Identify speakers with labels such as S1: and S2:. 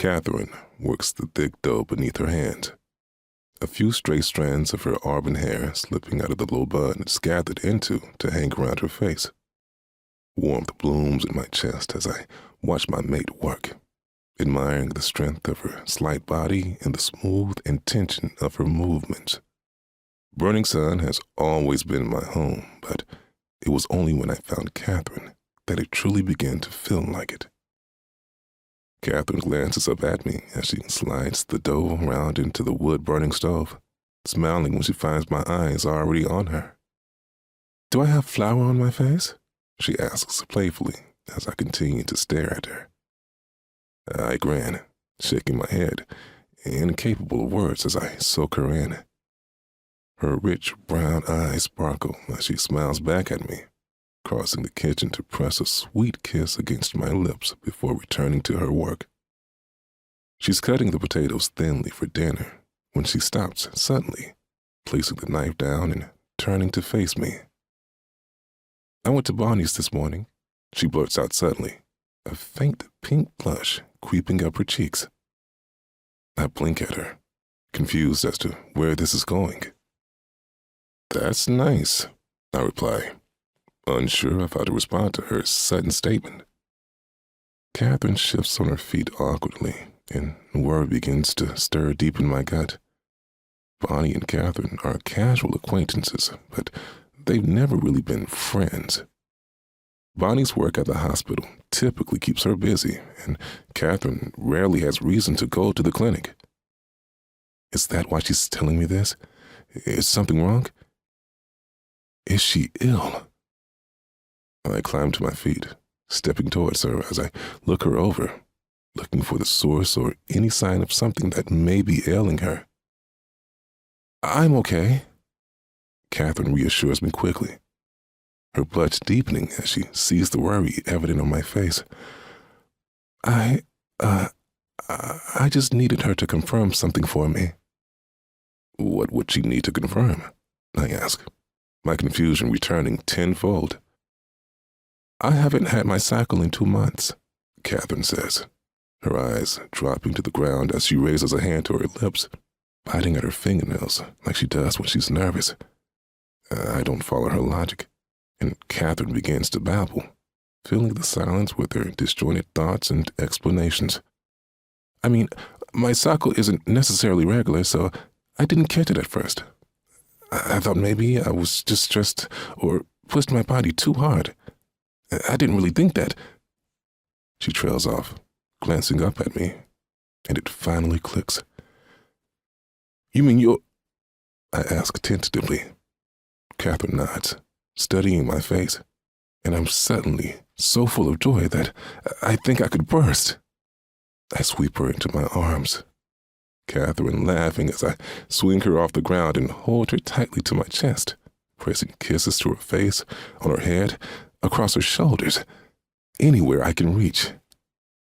S1: Catherine works the thick dough beneath her hand. A few stray strands of her auburn hair slipping out of the low bun it's gathered into to hang around her face. Warmth blooms in my chest as I watch my mate work, admiring the strength of her slight body and the smooth intention of her movements. Burning Sun has always been my home, but it was only when I found Catherine that it truly began to feel like it. Catherine glances up at me as she slides the dough around into the wood-burning stove, smiling when she finds my eyes already on her. "Do I have flour on my face?" she asks playfully as I continue to stare at her. I grin, shaking my head, incapable of words as I soak her in. Her rich brown eyes sparkle as she smiles back at me, crossing the kitchen to press a sweet kiss against my lips before returning to her work. She's cutting the potatoes thinly for dinner when she stops suddenly, placing the knife down and turning to face me. "I went to Bonnie's this morning," she blurts out suddenly, a faint pink blush creeping up her cheeks. I blink at her, confused as to where this is going. "That's nice," I reply, unsure of how to respond to her sudden statement. Catherine shifts on her feet awkwardly, and worry begins to stir deep in my gut. Bonnie and Catherine are casual acquaintances, but they've never really been friends. Bonnie's work at the hospital typically keeps her busy, and Catherine rarely has reason to go to the clinic. Is that why she's telling me this? Is something wrong? Is she ill? I climb to my feet, stepping towards her as I look her over, looking for the source or any sign of something that may be ailing her. "I'm okay," Catherine reassures me quickly, her blush deepening as she sees the worry evident on my face. I just needed her to confirm something for me." "What would she need to confirm?" I ask, my confusion returning tenfold. "I haven't had my cycle in 2 months, Catherine says, her eyes dropping to the ground as she raises a hand to her lips, biting at her fingernails like she does when she's nervous. I don't follow her logic, and Catherine begins to babble, filling the silence with her disjointed thoughts and explanations. "I mean, my cycle isn't necessarily regular, so I didn't catch it at first. I thought maybe I was just stressed or pushed my body too hard. I didn't really think that." She trails off, glancing up at me, and it finally clicks. "You mean you're—" I ask tentatively. Catherine nods, studying my face, and I'm suddenly so full of joy that I think I could burst. I sweep her into my arms, Catherine laughing as I swing her off the ground and hold her tightly to my chest, pressing kisses to her face, on her head, across her shoulders, anywhere I can reach.